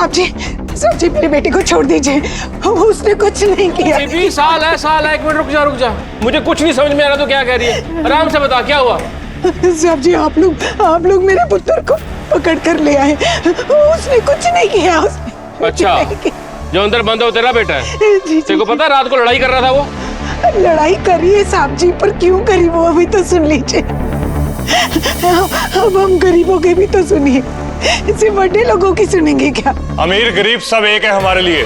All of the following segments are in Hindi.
साहब जी मेरी बेटी को छोड़ दीजिए, उसने कुछ नहीं किया। बीबी साल है, 1 मिनट रुक जा। मुझे कुछ नहीं समझ में आ रहा तो क्या कह रही है, आराम से बता क्या हुआ। साहब जी आप लोग मेरे पुत्र को पकड़ कर ले आए, उसने कुछ नहीं किया। उसने अच्छा, जो अंदर बंद है वो तेरा बेटा है? तेरे को पता है रात को लड़ाई कर रहा था वो? लड़ाई करी है साहब जी, पर क्यों करी वो अभी तो सुन लीजिए। अब हम गरीबों के भी तो सुनिए, सिर्फ बड़े लोगों की सुनेंगे क्या? अमीर गरीब सब एक है हमारे लिए।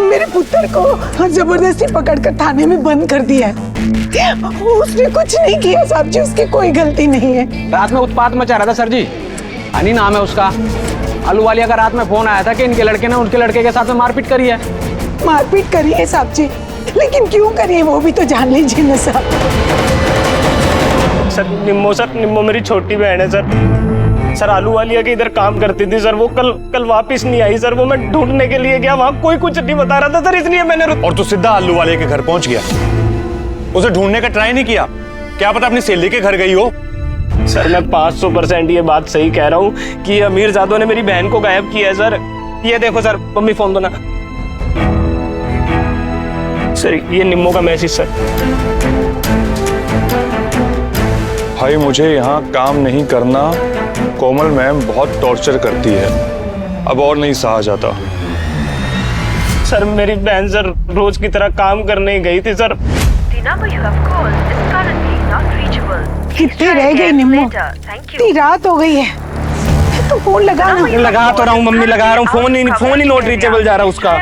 मेरे पुत्र को जबरदस्ती पकड़कर थाने में बंद कर दिया है। उसने कुछ नहीं किया साहब जी, उसकी कोई गलती नहीं है। रात में उत्पात मचा रहा था सर जी, हनी नाम है उसका। आलूवालिया का रात में फोन आया था कि इनके लड़के ने उनके लड़के के साथ में मारपीट करी है। मारपीट करी है साहब जी, लेकिन क्यों करी है वो भी तो जान लीजिए ना साहब। सर निम्मो मेरी छोटी बहन है सर आलूवालिया के इधर काम करती थी सर। वो कल वापस नहीं आई सर। वो मैं ढूंढने के लिए गया, वहाँ कोई कुछ नहीं बता रहा था सर, इसलिए मैंने और तू सीधा आलूवालिया के घर पहुंच गया, उसे ढूंढने का ट्राई नहीं किया? क्या पता अपनी सहेली के घर गई हो। सर मैं 500% ये बात सही कह रहा हूँ कि अमीर जादव ने मेरी बहन को गायब किया है सर। ये देखो सर, मम्मी फोन दो ना सर, ये निम्मो का मैसेज सर। भाई मुझे यहाँ काम नहीं करना, कोमल मैम बहुत टॉर्चर करती है, अब और नहीं सहा जाता। सर मेरी बहन सर रोज की तरह काम करने गई थी सर। कितनी रह गई निम्मो? इतनी रात हो गई है, तो फोन लगा ना। लगा तो रहा हूँ मम्मी, लगा रहा हूँ, फोन ही नॉट रीचेबल जा रहा है उसका।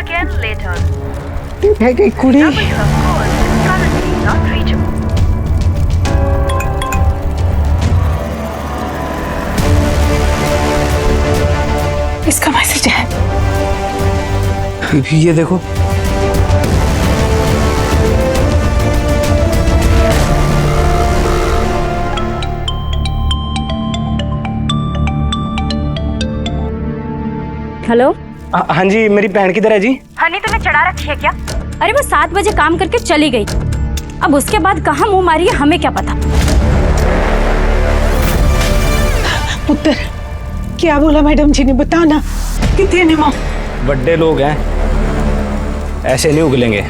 रह गई कुड़ी। इसका मैसेज है, ये देखो। हेलो। हाँ जी, मेरी बहन किधर है जी? हनी तूने चढ़ा रखी है क्या? अरे वो 7 बजे काम करके चली गई, अब उसके बाद कहाँ मुंह मारी है हमें क्या पता। पुत्र क्या बोला मैडम जी ने, बताओ ना। कितने निम्मो? बड़े लोग हैं, ऐसे नहीं उगलेंगे।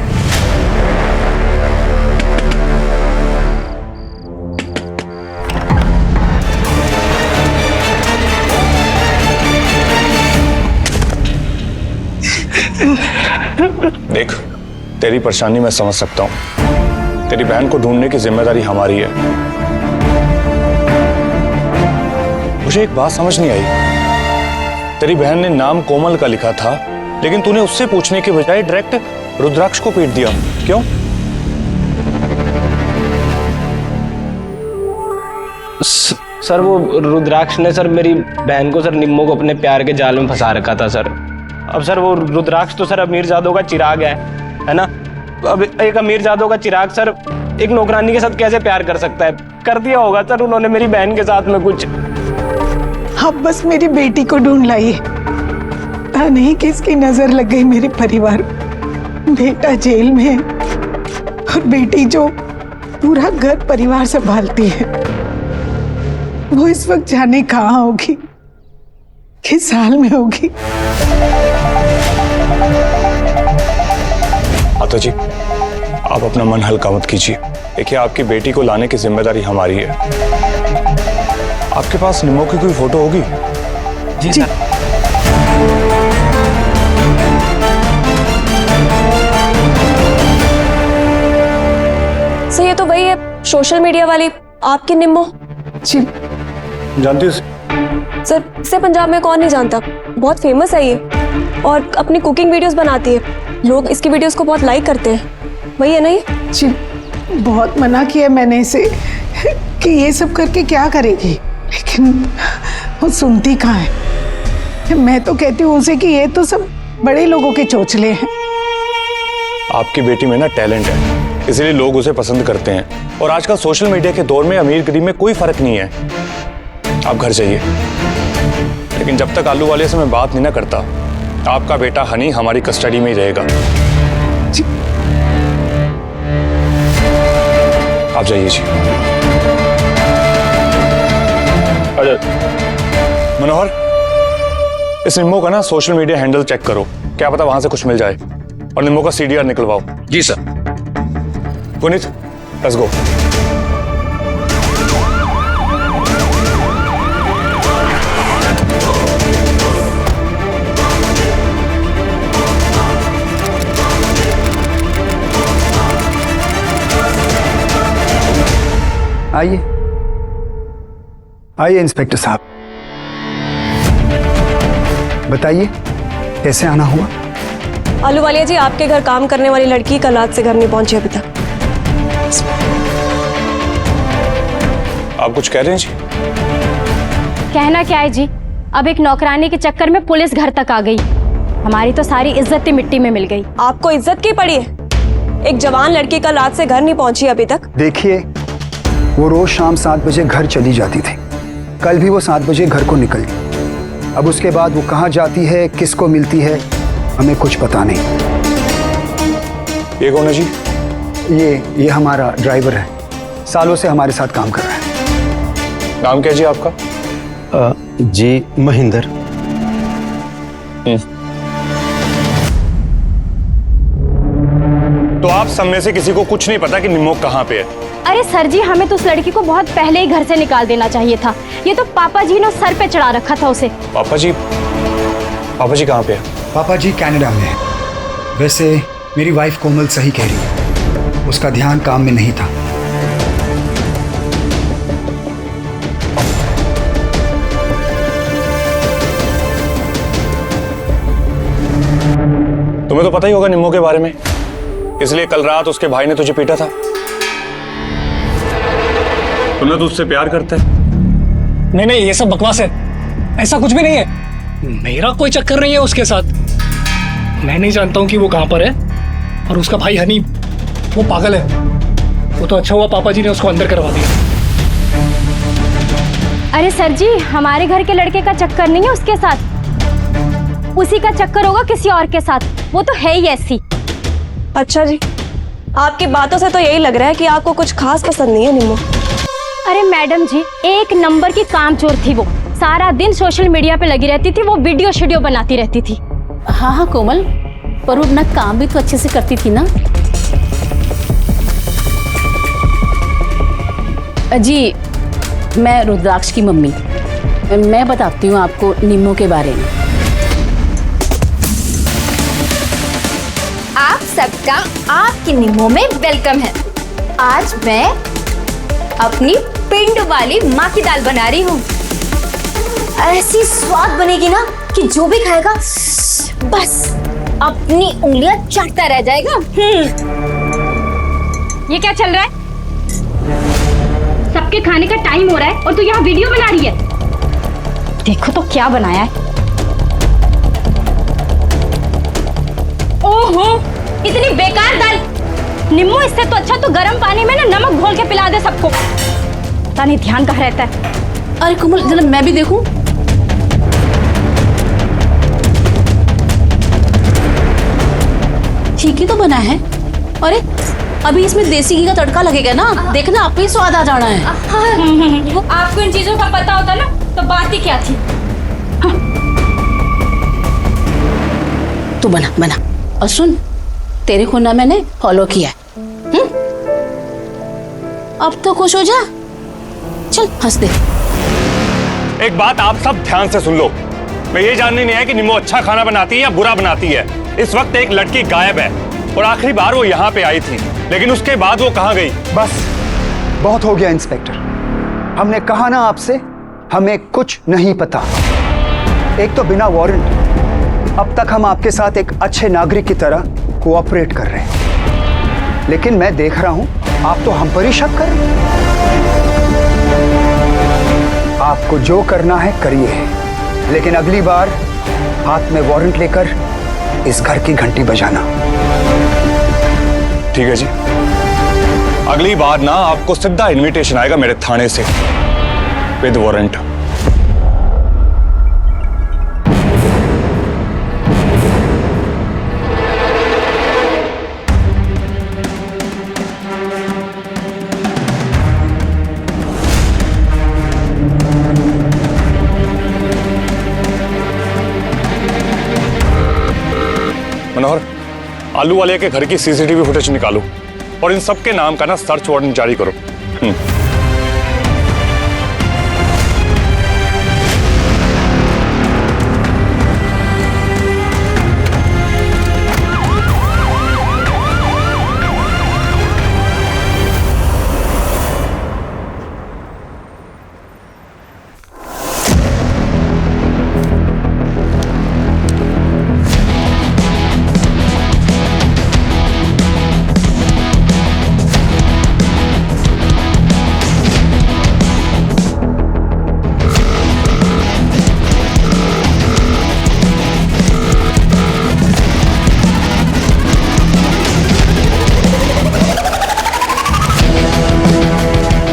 देख, तेरी परेशानी मैं समझ सकता हूँ, तेरी बहन को ढूंढने की जिम्मेदारी हमारी है। मुझे एक बात समझ नहीं आई, तेरी बहन ने नाम कोमल का लिखा था, लेकिन तूने उससे पूछने के बजाय डायरेक्ट रुद्राक्ष को पीट दिया, क्यों? सर वो रुद्राक्ष ने सर मेरी बहन को सर निम्मो को अपने प्यार के जाल में फंसा रखा था सर। अब सर वो रुद्राक्ष तो सर अमीर जादव का चिराग है ना? अब एक अमीर जादव का चिराग सर एक नौकरानी के साथ कैसे प्यार कर सकता है? कर दिया होगा सर उन्होंने मेरी बहन के साथ में कुछ। अब बस मेरी बेटी को ढूंढ लाइए। पता नहीं किसकी नजर लग गई मेरे परिवार। बेटा जेल में है और बेटी जो पूरा घर परिवार संभालती है, वो इस वक्त जाने कहाँ होगी, किस हाल में होगी। आता जी, आप अपना मन हल्का मत कीजिए। देखिए, आपकी बेटी को लाने की जिम्मेदारी हमारी है। आपके पास निम्मो की कोई फोटो होगी? जी सर। सर ये तो वही है सोशल मीडिया वाली आपकी निम्मो। जी जानती हो? सर इसे पंजाब में कौन नहीं जानता, बहुत फेमस है ये और अपनी कुकिंग वीडियोस बनाती है। लोग इसकी वीडियोस को बहुत लाइक करते हैं, वही है नहीं? जी बहुत मना किया मैंने इसे कि ये सब करके क्या करेगी, लेकिन वो सुनती कहाँ है। मैं तो कहती हूँ उसे कि ये तो सब बड़े लोगों के चोचले हैं। आपकी बेटी में ना टैलेंट है, इसलिए लोग उसे पसंद करते हैं। और आजकल सोशल मीडिया के दौर में अमीर गरीब में कोई फर्क नहीं है। आप घर जाइए, लेकिन जब तक आलू वाले से मैं बात नहीं ना करता, आपका बेटा हनी हमारी कस्टडी में ही रहेगा। आप जाइए जी। मनोहर, इस निम्मो का ना सोशल मीडिया हैंडल चेक करो, क्या पता वहां से कुछ मिल जाए, और निम्मो का सीडीआर निकलवाओ। जी सर। Puneet, let's go. आइए आइए इंस्पेक्टर साहब, बताइए कैसे आना हुआ? आलूवालिया जी, आपके घर काम करने वाली लड़की कल रात से घर नहीं पहुंची अभी तक। आप कुछ कह रहे हैं जी? कहना क्या है जी, अब एक नौकरानी के चक्कर में पुलिस घर तक आ गई। हमारी तो सारी इज्जत ही मिट्टी में मिल गई। आपको इज्जत की पड़ी है? एक जवान लड़की कल रात से घर नहीं पहुंची अभी तक। देखिए, वो रोज शाम 7 बजे घर चली जाती थी। कल भी वो 7 बजे घर को निकल गई। अब उसके बाद वो कहाँ जाती है, किसको मिलती है, हमें कुछ पता नहीं। ये कौन है जी? ये हमारा ड्राइवर है, सालों से हमारे साथ काम कर रहा है। नाम क्या जी आपका? जी महेंद्र। तो आप सब में से किसी को कुछ नहीं पता कि निम्मो कहाँ पे है? अरे सर जी, हमें तो उस लड़की को बहुत पहले ही घर से निकाल देना चाहिए था। ये तो पापा जी ने सर पे चढ़ा रखा था उसे। पापा जी कहाँ पे है? पापा जी कनाडा में है। वैसे मेरी वाइफ कोमल सही कह रही है, उसका ध्यान काम में नहीं था। तुम्हें तो पता ही होगा निम्मो के बारे में, इसलिए कल रात उसके भाई ने तुझे पीटा था। तुमने तो उससे प्यार करते है। नहीं, ये सब बकवास है, ऐसा कुछ भी नहीं है। मेरा कोई चक्कर नहीं है उसके साथ। मैं नहीं जानता हूँ कि वो कहाँ पर है, और उसका भाई हनी वो पागल है। वो तो अच्छा हुआ पापा जी ने उसको अंदर करवा दिया। अरे सर जी, हमारे घर के लड़के का चक्कर नहीं है उसके साथ, उसी का चक्कर होगा किसी और के साथ। वो तो है ही ऐसी। अच्छा जी, आपकी बातों से तो यही लग रहा है कि आपको कुछ खास पसंद नहीं है निम्मो। अरे मैडम जी, एक नंबर की कामचोर थी वो। सारा दिन सोशल मीडिया पे लगी रहती थी, वो वीडियो शीडियो बनाती रहती थी। हाँ कोमल, पर वो अपना काम भी तो अच्छे से करती थी ना। जी, मैं रुद्राक्ष की मम्मी, मैं बताती हूँ आपको निम्मो के बारे में। आप सबका आपकी निम्मो में वेलकम है। आज मैं अपनी पिंड वाली माँ की दाल बना रही हूँ। ऐसी स्वाद बनेगी ना कि जो भी खाएगा बस अपनी उंगलियां चाटता रह जाएगा। ये क्या चल रहा है? सबके खाने का टाइम हो रहा है और तू यहाँ वीडियो बना रही है। देखो तो क्या बनाया है। ओहो, इतनी बेकार दाल। निम्मो, इससे तो अच्छा तो गर्म पानी में ना नमक घोल के पिला दे सबको। पता नहीं ध्यान कहाँ रहता है। अरे कोमल, जरा मैं भी देखूं। ठीक ही तो बना है। अरे अभी इसमें देसी घी का तड़का लगेगा ना, देखना आप ही स्वाद आ जाना है। आपको इन चीजों का पता होता ना तो बात ही क्या थी। तू बना बना, और सुन, तेरे को ना मैंने फॉलो किया है। अब तो खुश हो जा, चल हंस दे। एक बात आप सब ध्यान से सुन लो, मैं ये जानने नहीं आया कि निम्मो अच्छा खाना बनाती है या बुरा बनाती है। इस वक्त एक लड़की गायब है और आखिरी बार वो यहाँ पे आई थी, लेकिन उसके बाद वो कहाँ गई? बस बहुत हो गया इंस्पेक्टर, हमने कहा ना आपसे, हमें कुछ नहीं पता। एक तो बिना वारंट अब तक हम आपके साथ एक अच्छे नागरिक की तरह कोऑपरेट कर रहे हैं, लेकिन मैं देख रहा हूं आप तो हम पर ही शक कर रहे हैं। आपको जो करना है करिए, लेकिन अगली बार हाथ में वारंट लेकर इस घर की घंटी बजाना। ठीक है जी, अगली बार ना आपको सीधा इनविटेशन आएगा मेरे थाने से विद वारंट। आलू वाले के घर की सीसीटीवी फुटेज निकालो और इन सब के नाम का ना सर्च वारंट जारी करो।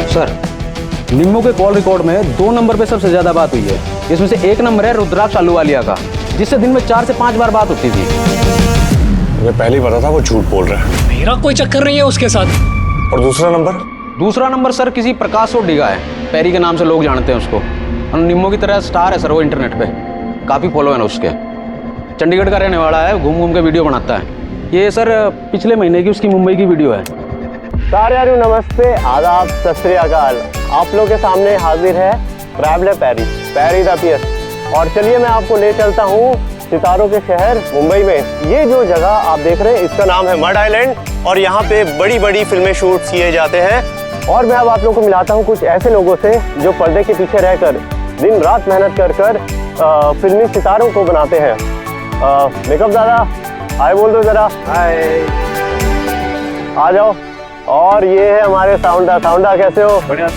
सर, निम्मो के कॉल रिकॉर्ड में 2 नंबर पे सबसे ज्यादा बात हुई है। इसमें से 1 नंबर है रुद्राक्ष आलूवालिया का, जिससे दिन में 4 से 5 बार बात होती थी। मैं पहले ही पता था वो झूठ बोल रहा है। मेरा कोई चक्कर नहीं है उसके साथ। और दूसरा नंबर? दूसरा नंबर सर किसी प्रकाश सोडी का है, पैरी के नाम से लोग जानते हैं उसको। और निम्मो की तरह स्टार है सर वो इंटरनेट पे, काफी फॉलोअर है उसके। चंडीगढ़ का रहने वाला है, घूम घूम के वीडियो बनाता है। ये सर पिछले महीने की उसकी मुंबई की वीडियो है। सारे नमस्ते, आदाब, सत श्री अकाल। आप लोग के सामने हाजिर है traveller Perry, Perry the Piers. और चलिए मैं आपको ले चलता हूँ सितारों के शहर मुंबई में। ये जो जगह आप देख रहे हैं इसका नाम है मड आइलैंड और यहाँ पे बड़ी बड़ी फिल्में शूट किए जाते हैं। और मैं अब आप लोगों को मिलाता हूँ कुछ ऐसे लोगों से जो पर्दे के पीछे रहकर दिन रात मेहनत कर फिल्मी सितारों को बनाते हैं। मेकअप दादा हाय बोल दो जरा, हाय, आ जाओ। और ये है हमारे साउंडा कैसे हो? बढ़िया,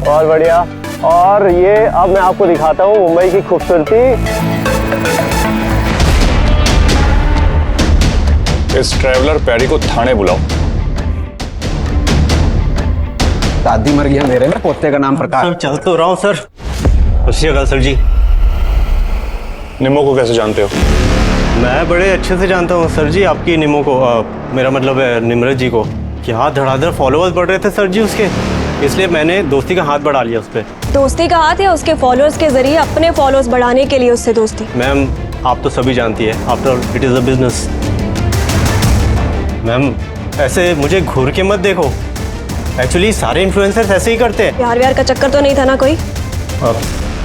और बढ़िया। और ये अब मैं आपको दिखाता हूँ मुंबई की खूबसूरती। इस ट्रैवलर पैरी को थाने बुलाओ। दादी मर गया मेरे में, पोते का नाम प्रकाश। चल तो रहा हूँ सर। सर जी। निम्मो को कैसे जानते हो? मैं बड़े अच्छे से जानता हूँ सर जी आपकी निम्मो को, मेरा मतलब है निम्रत जी को। क्या धड़ाधड़ फॉलोअर्स बढ़ रहे थे सर जी उसके, इसलिए मैंने दोस्ती का हाथ बढ़ा लिया उस पर। दोस्ती का हाथ या उसके फॉलोअर्स के जरिए अपने फॉलोअर्स बढ़ाने के लिए उससे दोस्ती? मैम आप तो सभी जानती है, after it is a business. Ma'am ऐसे मुझे घूर के मत देखो, एक्चुअली सारे इन्फ्लुएंसर्स ऐसे ही करते हैं। प्यार व्यार का चक्कर तो नहीं था ना कोई?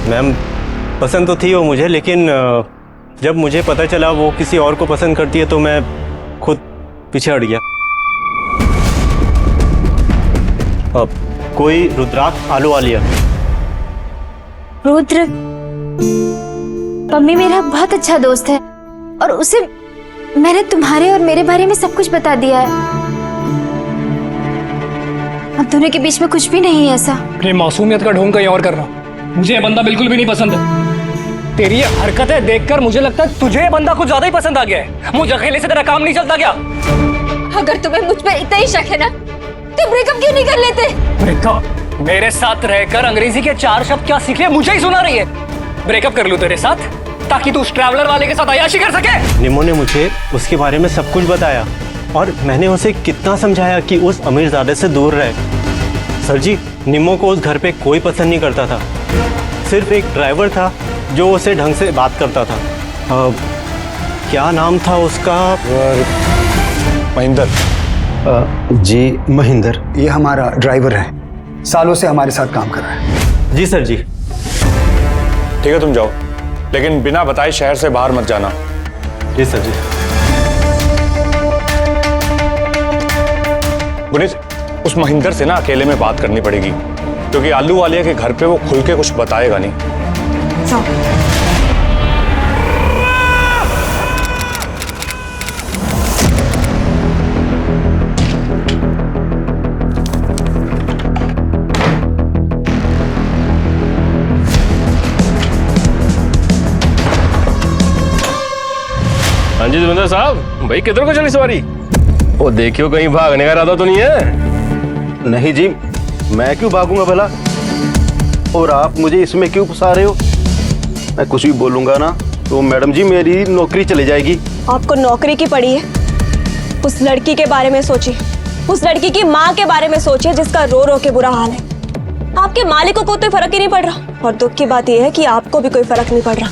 मैम पसंद तो थी वो मुझे, लेकिन जब मुझे पता चला वो किसी और को पसंद करती है तो मैं खुद पीछे हट गया। कोई रुद्राक्ष आलूवालिया। रुद्र, मम्मी मेरा बहुत अच्छा दोस्त है और उसे मैंने तुम्हारे और मेरे बारे में सब कुछ बता दिया है। हम दोनों के बीच में कुछ भी नहीं है ऐसा। अपनी मासूमियत का ढोंग कहीं और कर रहा। मुझे ये बंदा बिल्कुल भी नहीं पसंद है। तेरी ये हरकतें देखकर मुझे लगता है तुझे ये बंदा कुछ ज्यादा ही पसंद आ गया है। मुझे अकेले से तेरा काम नहीं चलता क्या? अगर तुम्हें मुझ पर इतना ही शक है ना तो ब्रेकअप क्यों नहीं कर लेते? ब्रेकअप? मेरे साथ रहकर अंग्रेजी के 4 शब्द क्या सीख लिया मुझे ही सुना रही है। ब्रेकअप कर लूं तेरे साथ ताकि तू उस ट्रैवलर वाले के साथ अय्याशी कर सके? निम्मो ने मुझे उसके बारे में सब कुछ बताया और मैंने उसे कितना समझाया कि उस अमीरजादे से दूर रहे। सर जी निम्मो को उस घर पे कोई पसंद नहीं करता था, सिर्फ एक ड्राइवर था जो उसे ढंग से बात करता था। क्या नाम था उसका? महेंद्र। जी महेंद्र। ये हमारा ड्राइवर है, सालों से हमारे साथ काम कर रहा है। जी सर जी। ठीक है तुम जाओ, लेकिन बिना बताए शहर से बाहर मत जाना। जी सर जी। गुनीत, उस महेंद्र से ना अकेले में बात करनी पड़ेगी, क्योंकि आलूवालिया के घर पे वो खुल के कुछ बताएगा नहीं। हाँ जी धर्मेंद्र साहब, भाई किधर को चली सवारी? वो देखियो कहीं भागने का इरादा तो नहीं है? नहीं जी, मैं क्यों भागूंगा भला? और आप मुझे इसमें क्यों फंसा रहे हो? मैं कुछ भी बोलूंगा ना तो मैडम जी मेरी नौकरी चली जाएगी। आपको नौकरी की पड़ी है? उस लड़की के बारे में सोचिए, उस लड़की की माँ के बारे में सोचिए जिसका रो रो के बुरा हाल है। आपके मालिकों को तो फर्क ही नहीं पड़ रहा, और दुख की बात यह है कि आपको भी कोई फर्क नहीं पड़ रहा।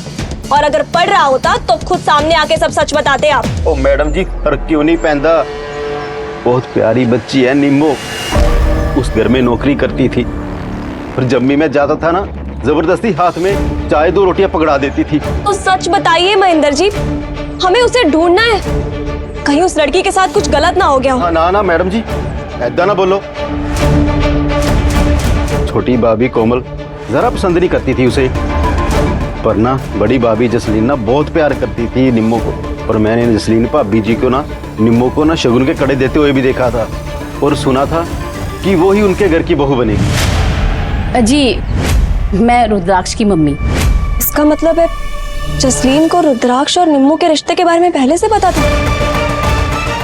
और अगर पढ़ रहा होता तो खुद सामने आके सब सच बताते आप। ओ मैडम जी, फर्क क्यों नहीं पहनता? बहुत प्यारी बच्ची है निम्मो। उस घर में नौकरी करती थी और जब भी मैं जाता था ना, जबरदस्ती हाथ में चाय 2 रोटियां पकड़ा देती थी। तो सच बताइए महेंद्र जी, हमें उसे ढूंढना है। कहीं उस लड़की के साथ कुछ गलत ना हो गया हो। हाँ, ना ना मैडम जी, ऐदा ना बोलो। छोटी भाभी कोमल जरा पसंद नहीं करती थी उसे, पर ना बड़ी भाभी जसलीन ना बहुत प्यार करती थी निम्मो को। और मैंने जसलीन भाभी जी को ना निम्मो को ना शगुन के कड़े देते हुए भी देखा था और सुना था कि वो ही उनके घर की बहू बनेगी। जी, मैं रुद्राक्ष की मम्मी। इसका मतलब है जसलीन को रुद्राक्ष और निम्मो के रिश्ते के बारे में पहले से पता था।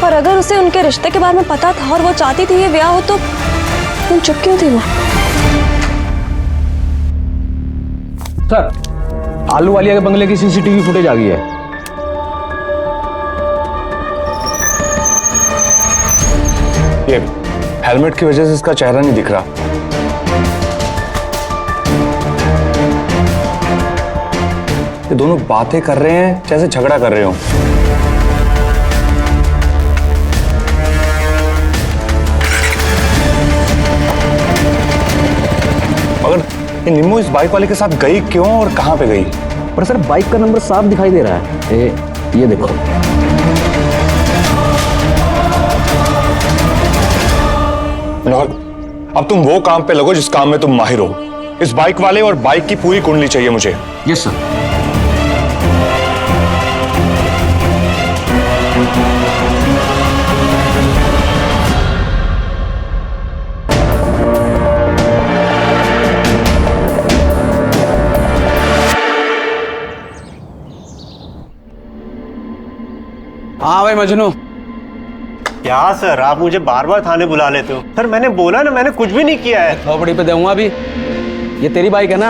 और अगर उसे उनके रिश्ते के बारे में पता था और वो चाहती थी ये ब्याह हो, तो तुम चुप क्यों थी वो? सर, आलू वालिया के बंगले की सीसीटीवी फुटेज आ गई है। ये हेलमेट की वजह से इसका चेहरा नहीं दिख रहा। ये दोनों बातें कर रहे हैं जैसे झगड़ा कर रहे हो। मगर ये निम्मो इस बाइक वाले के साथ गई क्यों और कहां पे गई? पर सर, बाइक का नंबर साफ दिखाई दे रहा है। ये देखो। मनोहर, अब तुम वो काम पे लगो जिस काम में तुम माहिर हो। इस बाइक वाले और बाइक की पूरी कुंडली चाहिए मुझे। Yes sir. हाँ भाई मजनू। क्या सर, आप मुझे बार बार थाने बुला लेते हो? सर मैंने बोला ना, मैंने कुछ भी नहीं किया है। खोपड़ी पे दूंगा भी। ये तेरी बाइक है ना?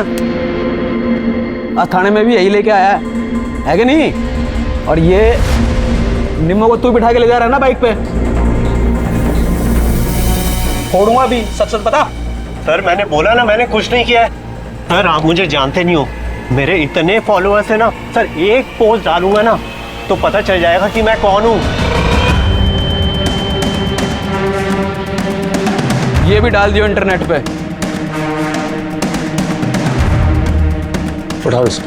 आज थाने में भी यही लेके आया है कि नहीं? और ये निम्मो को तू बिठा के ले जा रहा है ना बाइक पे? फोड़ूंगा भी, सच सच बता। सर मैंने बोला ना, मैंने कुछ नहीं किया है। सर आप मुझे जानते नहीं हो, मेरे इतने फॉलोअर्स है ना सर, एक पोस्ट डालूंगा ना तो पता चल जाएगा कि मैं कौन हूं। ये भी डाल दियो इंटरनेट पे। उठाओ इसे।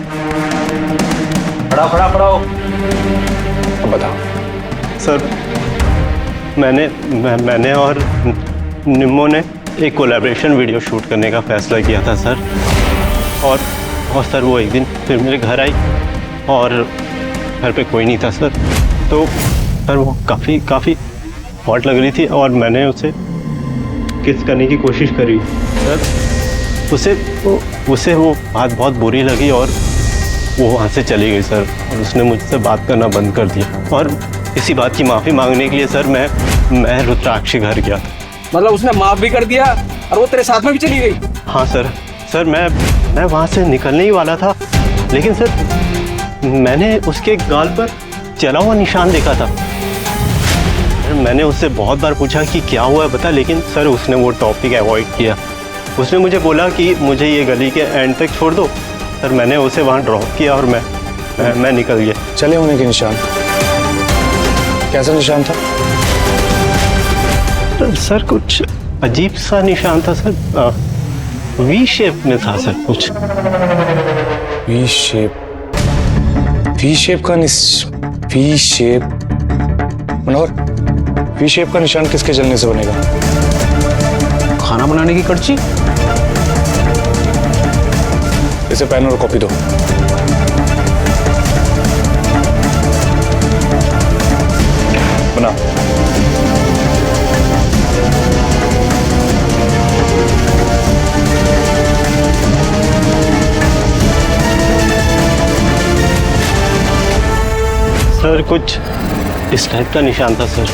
पढ़ाओ। अब बताओ। सर मैंने और निम्मो ने एक कोलैबोरेशन वीडियो शूट करने का फैसला किया था सर। और सर वो एक दिन फिर मेरे घर आई और घर पे कोई नहीं था सर। तो सर वो काफ़ी हॉट लग रही थी और मैंने उसे किस करने की कोशिश करी सर। उसे वो बात बहुत बुरी लगी और वो वहाँ से चली गई सर। और उसने मुझसे बात करना बंद कर दिया। और इसी बात की माफ़ी मांगने के लिए सर मैं रुद्राक्ष के घर गया था। मतलब उसने माफ भी कर दिया और वो तेरे साथ में भी चली गई? हाँ सर मैं वहाँ से निकलने ही वाला था, लेकिन सर मैंने उसके गाल पर जला हुआ निशान देखा था। मैंने उससे बहुत बार पूछा कि क्या हुआ है बता, लेकिन सर उसने वो टॉपिक अवॉइड किया। उसने मुझे बोला कि मुझे ये गली के एंड तक छोड़ दो। सर मैंने उसे वहाँ ड्रॉप किया और मैं निकल गया। चले होने के निशान? कैसा निशान था? सर कुछ अजीब सा निशान था सर, वी शेप में था सर कुछ। वी शेप का वी शेप। मनोहर, वी शेप का निशान किसके जलने से बनेगा? खाना बनाने की कड़छी। इसे पेन और कॉपी दो। बना। सर कुछ इस टाइप का निशान था सर।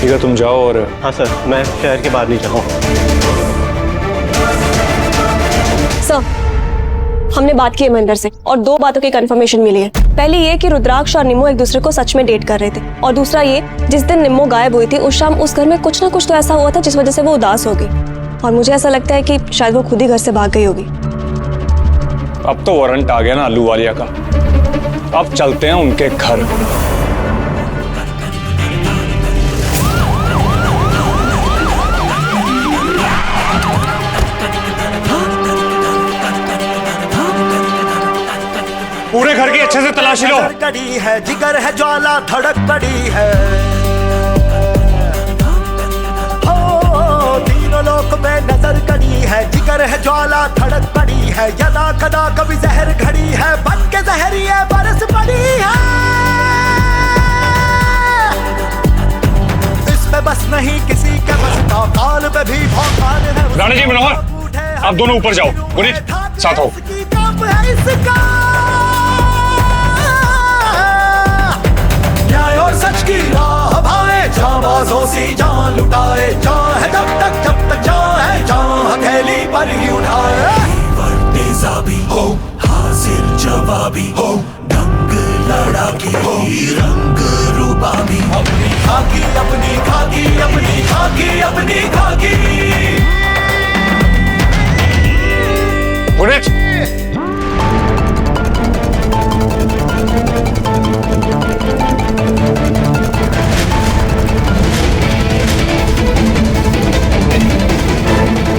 ठीक है, तुम जाओ। और हाँ सर, मैं शहर के बाहर नहीं जाऊँगा। सर, हमने बात की है महेंद्र से और 2 बातों की कंफर्मेशन मिली है। पहली ये कि रुद्राक्ष और निम्मो एक दूसरे को सच में डेट कर रहे थे, और दूसरा ये, जिस दिन निम्मो गायब हुई थी उस शाम उस घर में कुछ ना कुछ तो ऐसा हुआ था जिस वजह से वो उदास हो गई। और मुझे ऐसा लगता है कि शायद वो खुद ही घर से भाग गई होगी। अब तो वारंट आ गया ना आलू वालिया का। अब चलते हैं उनके घर। पूरे घर की अच्छे से तलाशी लो। कड़ी है, जिगर है, ज्वाला धड़क पड़ी है। हो तीनों लोक में नजर कड़ी है, जिगर है, ज्वाला धड़क पड़ी है। यदा कदा कभी जहर घड़ी है, बन के जहरिए बरस पड़ी है। इसमें बस नहीं किसी के बस का, काल पे भी भौकाल है। राणा जी, मनोहर, आप दोनों ऊपर जाओ। गुनीत, साथ हो। न्याय और सच की राह भाए, जाबाजों सी जान लुटाए। जान है जब तक जान है, जान हथेली पर ही उठाए। तेजाबी हो, हाजिर जवाबी हो, ढंग लड़ाकी हो, रंग रूबाबी। अपनी खाकी अपनी खाकी अपनी खाकी अपनी खाकी। गुनीत,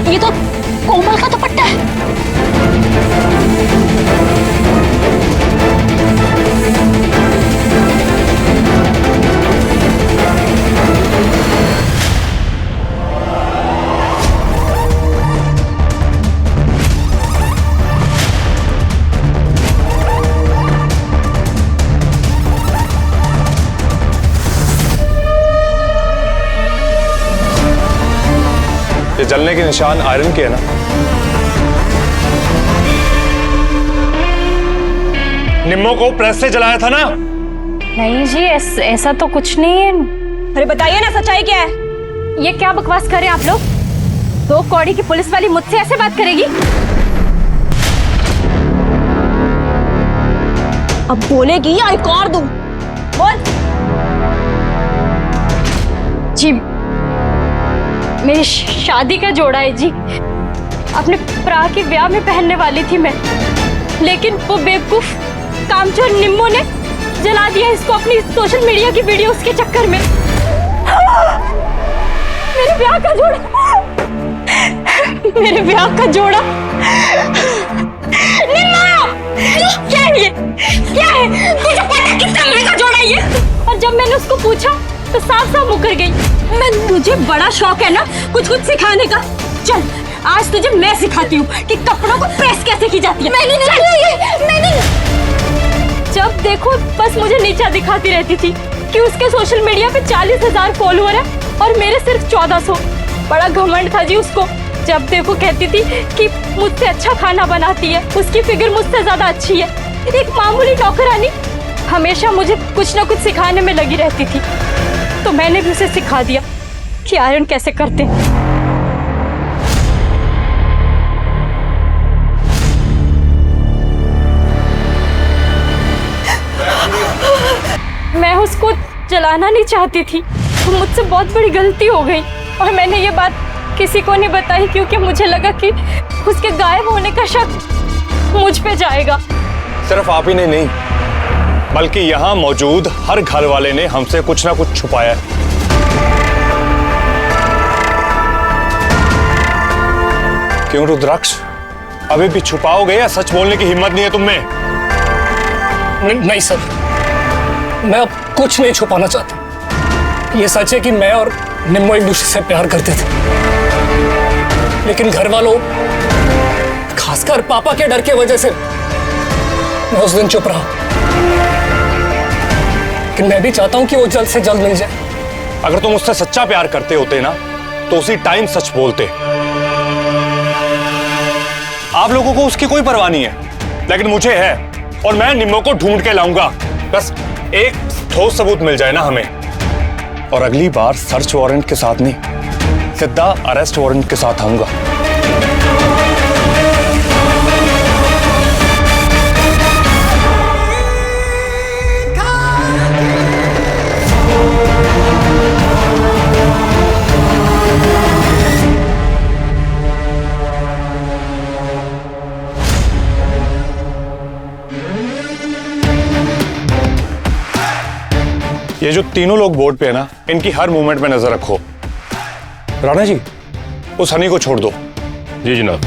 ये तो कोमल का दुपट्टा है। ये जलने के निशान आयरन के है ना? निम्मो को प्रेस से जलाया था ना? नहीं जी, ऐसा तो कुछ नहीं है। अरे बताइए ना, सच्चाई क्या है? ये क्या बकवास कर रहे हैं आप लोग? 2 कौड़ी की पुलिस वाली मुझसे ऐसे बात करेगी? अब बोलेगी या एक और दूं? बोल। जी, मेरी शादी का जोड़ा है जी। अपने भरा के ब्याह में पहनने वाली थी मैं, लेकिन वो बेवकूफ कामचोर निम्मो ने जला दिया इसको अपनी सोशल मीडिया की वीडियोस के चक्कर में। मेरे ब्याह का जोड़ा, मेरे ब्याह का जोड़ा। निम्मो, क्या है ये? क्या है? मुझे पता कितना महंगा जोड़ा है ये। और जब मैंने उसको पूछा तो साफ साफ मुकर गई। मुझे बड़ा शौक है ना कुछ कुछ सिखाने का। चल, आज तुझे मैं सिखाती हूँ कि कपड़ों को प्रेस कैसे की जाती है। मैंने जब देखो बस मुझे नीचा दिखाती रहती थी कि उसके सोशल मीडिया पे 40,000 फॉलोअर है और मेरे सिर्फ 1400। बड़ा घमंड था जी उसको। जब देखो कहती थी कि मुझसे अच्छा खाना बनाती है, उसकी फिगर मुझसे ज्यादा अच्छी है। एक मामूली नौकरानी हमेशा मुझे कुछ ना कुछ सिखाने में लगी रहती थी, तो मैंने भी उसे सिखा दिया कि आयरन कैसे करते हैं। मैं उसको जलाना नहीं चाहती थी, तो मुझसे बहुत बड़ी गलती हो गई और मैंने ये बात किसी को नहीं बताई क्योंकि मुझे लगा कि उसके गायब होने का शक मुझ पे जाएगा। सिर्फ आप ही ने नहीं, बल्कि यहाँ मौजूद हर घर वाले ने हमसे कुछ ना कुछ छुपाया है। क्यों रुद्राक्ष, अभी भी छुपाओगे या सच बोलने की हिम्मत नहीं है तुम में? नहीं सर, मैं अब कुछ नहीं छुपाना चाहता। ये सच है कि मैं और निम्मो एक दूसरे से प्यार करते थे, लेकिन घर वालों, खासकर पापा के डर की वजह से मैं उस दिन चुप रहा। लेकिन मैं भी चाहता हूं कि वो जल्द से जल्द मिल जाए। अगर तुम उससे सच्चा प्यार करते होते ना तो उसी टाइम सच बोलते। आप लोगों को उसकी कोई परवाह नहीं है, लेकिन मुझे है और मैं निम्मो को ढूंढ के लाऊंगा। बस एक ठोस सबूत मिल जाए ना हमें, और अगली बार सर्च वारंट के साथ नहीं, सीधा अरेस्ट वारंट के साथ आऊंगा। ये जो तीनों लोग बोर्ड पे है ना, इनकी हर मूवमेंट में नजर रखो। राणा जी, उस हनी को छोड़ दो। जी जनाब।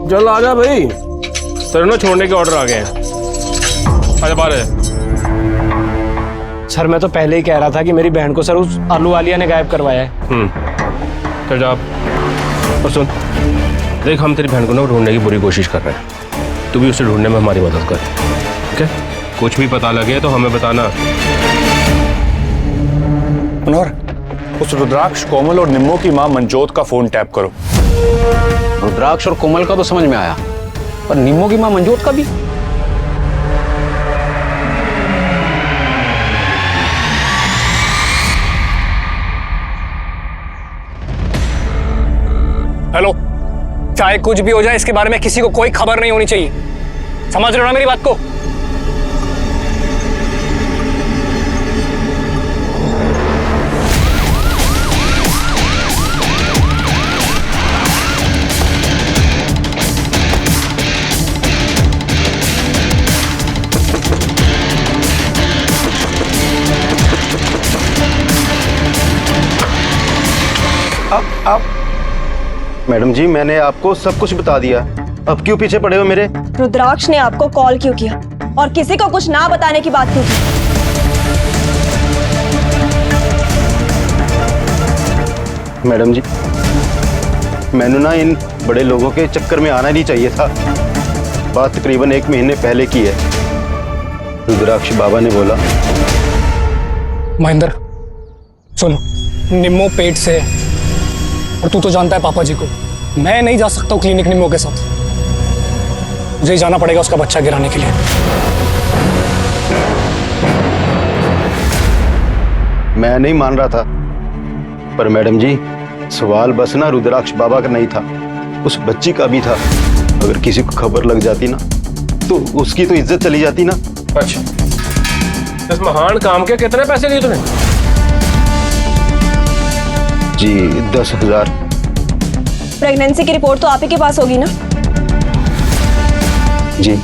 चल आजा भाई, तेरे ना छोड़ने के ऑर्डर आ गए हैं। आजा बाहर है। सर मैं तो पहले ही कह रहा था कि मेरी बहन को सर उस आलू वालिया ने गायब करवाया है। चल जा। और सुन देख, हम तेरी बहन को ना ढूंढने की पूरी कोशिश कर रहे हैं, तू भी उसे ढूंढने में हमारी मदद कर, ठीक है? कुछ भी पता लगे तो हमें बताना। मनोहर, उस रुद्राक्ष, कोमल और निम्मो की मां मनजोत का फोन टैप करो। रुद्राक्ष और कोमल का तो समझ में आया, पर निम्मो की मां मंजोत का भी। हेलो, चाहे कुछ भी हो जाए इसके बारे में किसी को कोई खबर नहीं होनी चाहिए, समझ रहे हो ना मेरी बात को? मैडम जी, मैंने आपको सब कुछ बता दिया, अब क्यों पीछे पड़े हो मेरे? रुद्राक्ष ने आपको कॉल क्यों किया और किसी को कुछ ना बताने की बात क्यों की? मैडम जी, मैंने ना इन बड़े लोगों के चक्कर में आना नहीं चाहिए था। बात तकरीबन 1 महीने पहले की है। रुद्राक्ष बाबा ने बोला। महेंद्र सुन, निम्मो पेट से है और तू तो जानता है पापा जी को, मैं नहीं जा सकता हूँ क्लिनिक निम्मो के साथ, मुझे ही जाना पड़ेगा उसका बच्चा गिराने के लिए। मैं नहीं मान रहा था, पर मैडम जी सवाल बस ना रुद्राक्ष बाबा का नहीं था, उस बच्ची का भी था। अगर किसी को खबर लग जाती ना तो उसकी तो इज्जत चली जाती ना। अच्छा, इस महान काम के कितने पैसे लिए तूने? जी 10,000। प्रेगनेंसी की रिपोर्ट तो आप ही के पास होगी ना? जी।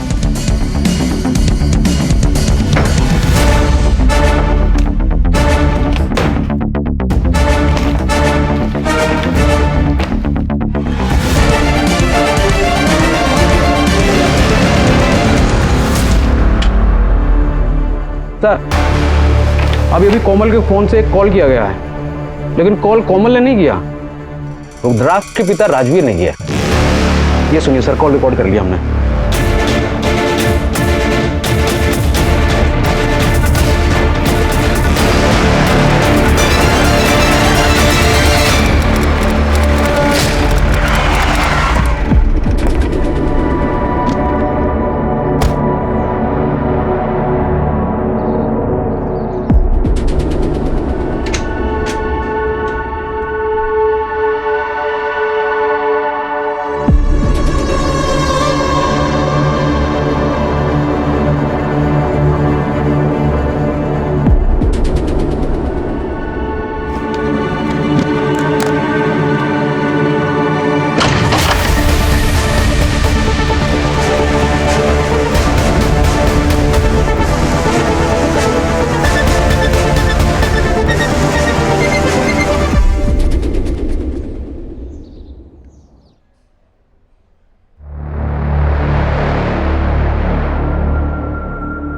सर अभी कोमल के फोन से एक कॉल किया गया है, लेकिन कॉल कोमल ने नहीं किया, रुद्राक्ष के पिता राजवीर ने किया। ये सुनिए सर, कॉल रिकॉर्ड कर लिया हमने।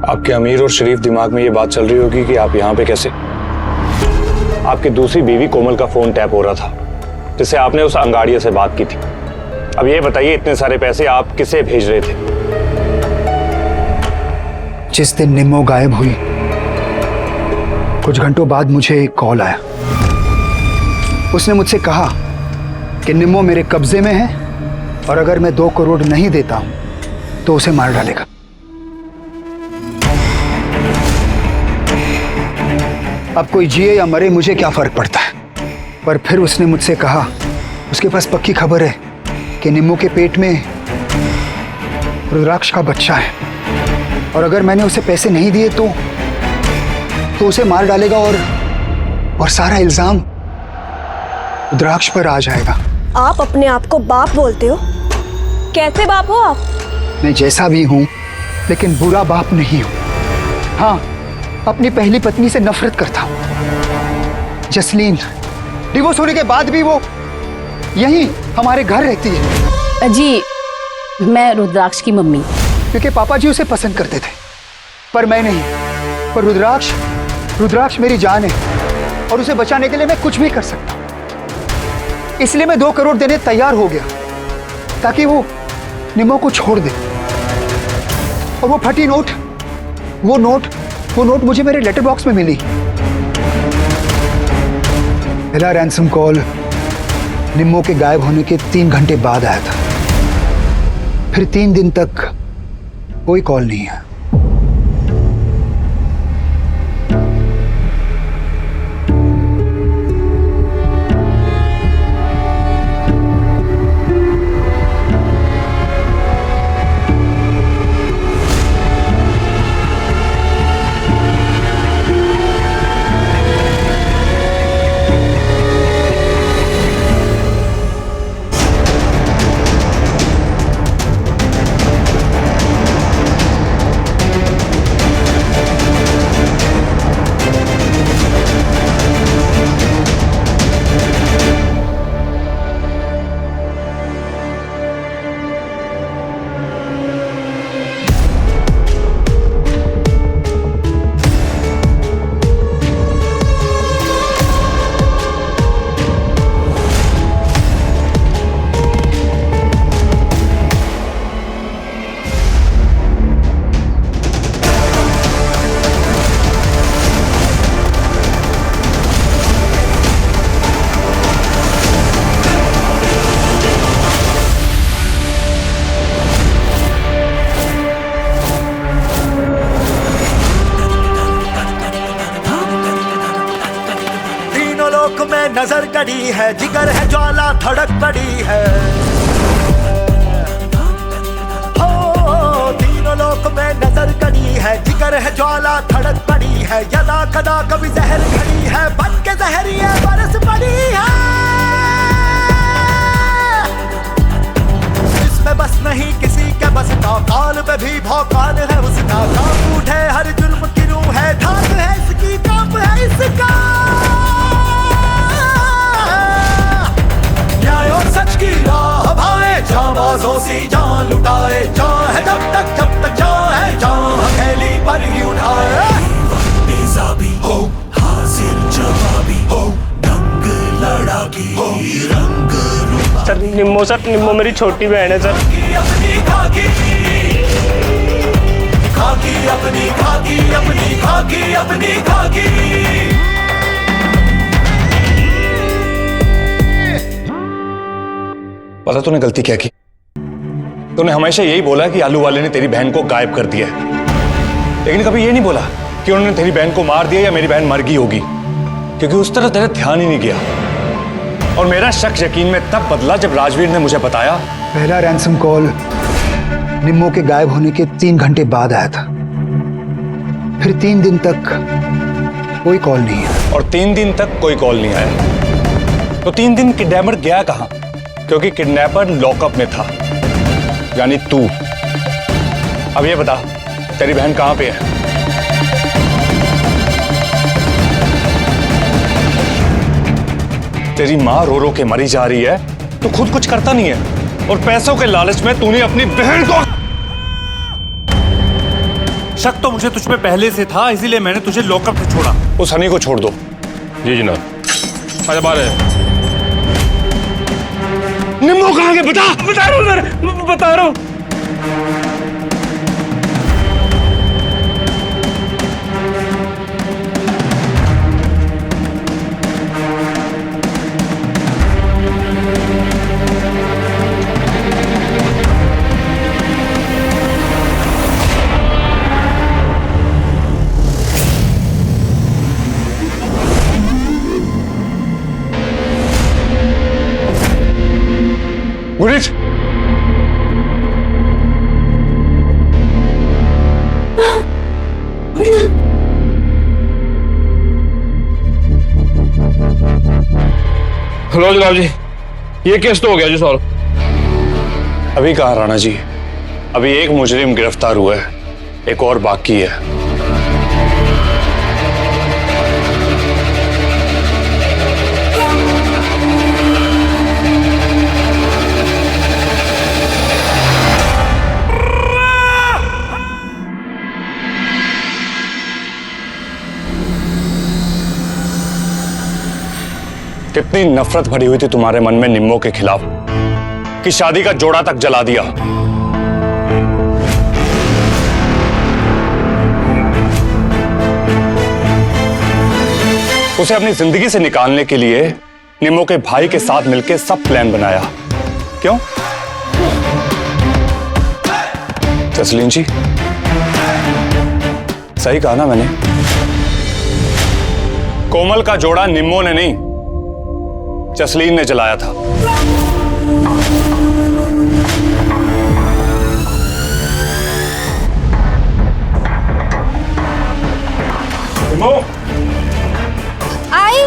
आपके अमीर और शरीफ दिमाग में ये बात चल रही होगी कि आप यहाँ पे कैसे। आपकी दूसरी बीवी कोमल का फोन टैप हो रहा था, जिससे आपने उस अंगाड़िया से बात की थी। अब ये बताइए, इतने सारे पैसे आप किसे भेज रहे थे? जिस दिन निम्मो गायब हुई, कुछ घंटों बाद मुझे एक कॉल आया। उसने मुझसे कहा कि निम्मो मेरे कब्जे में है और अगर मैं 2 करोड़ नहीं देता हूं तो उसे मार डालेगा। अब कोई जिए या मरे मुझे क्या फर्क पड़ता है, पर फिर उसने मुझसे कहा उसके पास पक्की खबर है कि निम्मो के पेट में रुद्राक्ष का बच्चा है और अगर मैंने उसे पैसे नहीं दिए तो उसे मार डालेगा और सारा इल्जाम रुद्राक्ष पर आ जाएगा। आप अपने आप को बाप बोलते हो? कैसे बाप हो आप? मैं जैसा भी हूं लेकिन बुरा बाप नहीं हूं। हाँ, अपनी पहली पत्नी से नफरत करता हूं, जसलीन। डिवोर्स होने के बाद भी वो यहीं हमारे घर रहती है। जी, मैं रुद्राक्ष की मम्मी। क्योंकि पापा जी उसे पसंद करते थे, पर मैं नहीं। पर रुद्राक्ष मेरी जान है और उसे बचाने के लिए मैं कुछ भी कर सकता हूं। इसलिए मैं 2 करोड़ देने तैयार हो गया ताकि वो निम्मो को छोड़ दे। और वो फटी नोट, वो नोट मुझे मेरे लेटर बॉक्स में मिली। पहला रैंसम कॉल निम्मो के गायब होने के 3 घंटे बाद आया था। फिर 3 दिन तक कोई कॉल नहीं है। नजर गड़ी है, जिगर है ज्वाला धड़क पड़ी है। हो तीनों लोक में नजर गड़ी है, जिगर है ज्वाला धड़क पड़ी है। यदा कदा कभी जहर खड़ी है, बन के जहरिया बरस पड़ी है। इसमें बस नहीं किसी के बस का, काल पे भी भौकाल है उसका। कांप उठे हर जुल्म की रूह है, धाक है इसकी, कांप है इसका। न्याय और सच की राह भाए, जांबाजों सी जान लुटाए। जान है जब तक जान है, जान हथेली पर ही उठाए। तेजाबी हो, हाजिर जवाबी हो, दंग लड़ाकी हो, रंग रूपा। सर निम्मो मेरी छोटी बहन है सर। अपनी खाकी खाकी अपनी खाकी, अपनी खाकी अपनी खाकी। पता तूने गलती क्या की? तूने हमेशा यही बोला कि आलू वाले ने तेरी बहन को गायब कर दिया है, लेकिन कभी ये नहीं बोला कि उन्होंने तेरी बहन को मार दिया या मेरी बहन मर गई होगी, क्योंकि उस तरह तेरा ध्यान ही नहीं गया। और मेरा शक यकीन में तब बदला जब राजवीर ने मुझे बताया। पहला रैंसम कॉल निम्मो के गायब होने के 3 घंटे बाद आया था। फिर 3 दिन तक कोई कॉल नहीं है। और 3 दिन तक कोई कॉल नहीं आया, तो 3 दिन किडनैपर गया कहां? क्योंकि किडनैपर लॉकअप में था, यानी तू। अब ये बता, तेरी बहन कहां पे है? तेरी मां रो रो के मरी जा रही है, तो खुद कुछ करता नहीं है, और पैसों के लालच में तूने अपनी बहन को। शक तो मुझे तुझ पे पहले से था, इसीलिए मैंने तुझे लॉकअप से छोड़ा। उस हनी को छोड़ दो। जी जनाब। आजा बाहर है। निम्मो कहां गए? बता रहा हूं सर, बता रहा हूं। गुरीज, हेलो जनाब जी, ये केस तो हो गया जी सॉल्व। अभी कहाँ राणा जी? अभी एक मुजरिम गिरफ्तार हुआ है, एक और बाकी है। कितनी नफरत भरी हुई थी तुम्हारे मन में निम्मो के खिलाफ कि शादी का जोड़ा तक जला दिया। उसे अपनी जिंदगी से निकालने के लिए निम्मो के भाई के साथ मिलकर सब प्लान बनाया। क्यों जसलीन जी, सही कहा ना मैंने? कोमल का जोड़ा निम्मो ने नहीं, जसलीन ने जलाया था। निम्मो आई।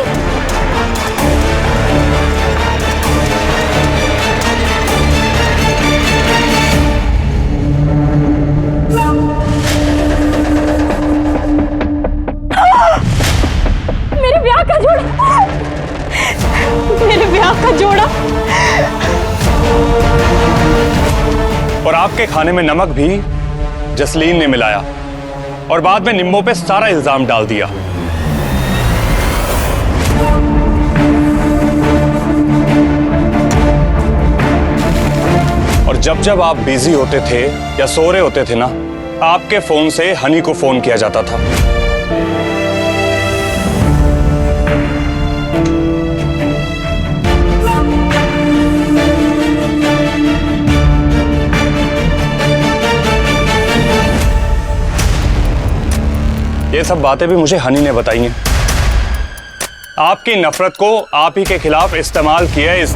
मेरे ब्याह का जोड़ा, मेरे ब्याह का जोड़ा। और आपके खाने में नमक भी जसलीन ने मिलाया और बाद में निम्मो पे सारा इल्जाम डाल दिया। और जब जब आप बिजी होते थे या सो रहे होते थे ना, आपके फोन से हनी को फोन किया जाता था। ये सब बातें भी मुझे हनी ने बताई हैं। आपकी नफरत को आप ही के खिलाफ इस्तेमाल किया है इस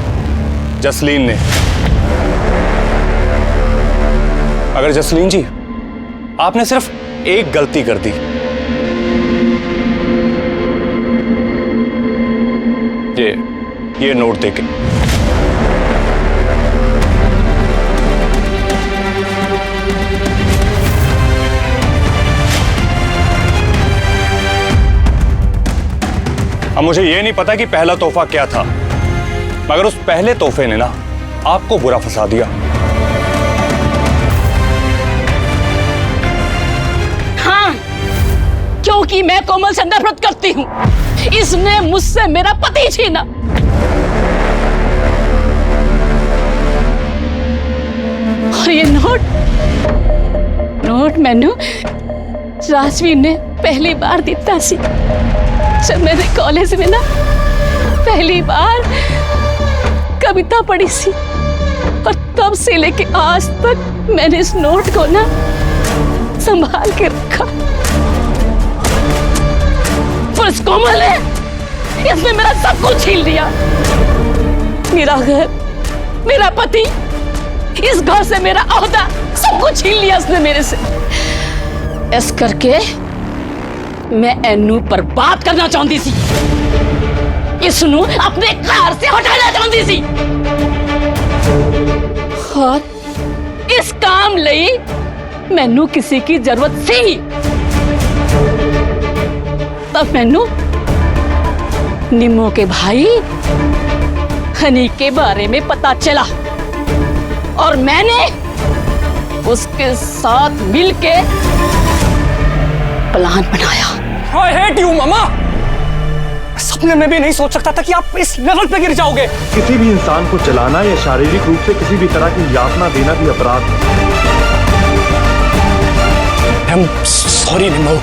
जसलीन ने। अगर जसलीन जी, आपने सिर्फ एक गलती कर दी, ये नोट देके, अब मुझे ये नहीं पता कि पहला तोहफा क्या था, मगर उस पहले तोहफे ने ना आपको बुरा फंसा दिया। हाँ, क्योंकि मैं कोमल से नफरत करती हूँ। इसने मुझसे मेरा पति छीना। और ये नोट मैनू राजवीर ने पहली बार दिता सी जब मैंने कॉलेज में ना पहली बार कविता पढ़ी सी, और तब से लेके आज तक मैंने इस नोट को ना संभाल के रखा। पर इस कोमल है, इसने मेरा सब कुछ छीन लिया। मेरा घर, मेरा पति, इस घर से मेरा ओहदा, सब कुछ छीन लिया इसने मेरे से। इस करके मैं एनू पर बात करना चाहती थी, इसनू अपने घर से हटाना चाहती थी। और इस काम लई मैनू किसी की जरूरत सी। तब मैनू निम्मो के भाई हनी के बारे में पता चला और मैंने उसके साथ मिलके प्लान बनाया। I hate you, मामा। सपने में भी नहीं सोच सकता था कि आप इस लेवल पे गिर जाओगे। किसी भी इंसान को जलाना या शारीरिक रूप से किसी भी तरह की यातना देना भी अपराध है। I'm sorry, Nimmo.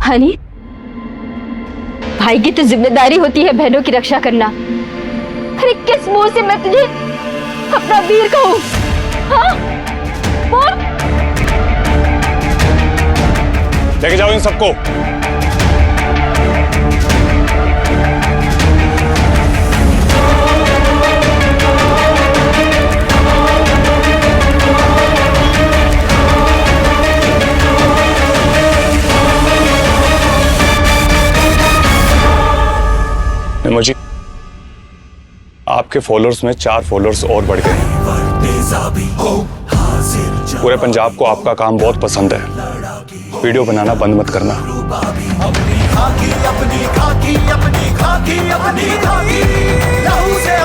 हनी, भाई की तो जिम्मेदारी होती है बहनों की रक्षा करना। अरे किस मुंह से मैं तुझे अपना वीर कहूं? हाँ? बोल। लेके जाओ इन सबको। आपके फॉलोअर्स में 4 फॉलोअर्स और बढ़ गए। पूरे पंजाब को आपका काम बहुत पसंद है। वीडियो बनाना बंद मत करना। अपनी खाकी, अपनी खाकी, अपनी खाकी, अपनी खाकी, लहू से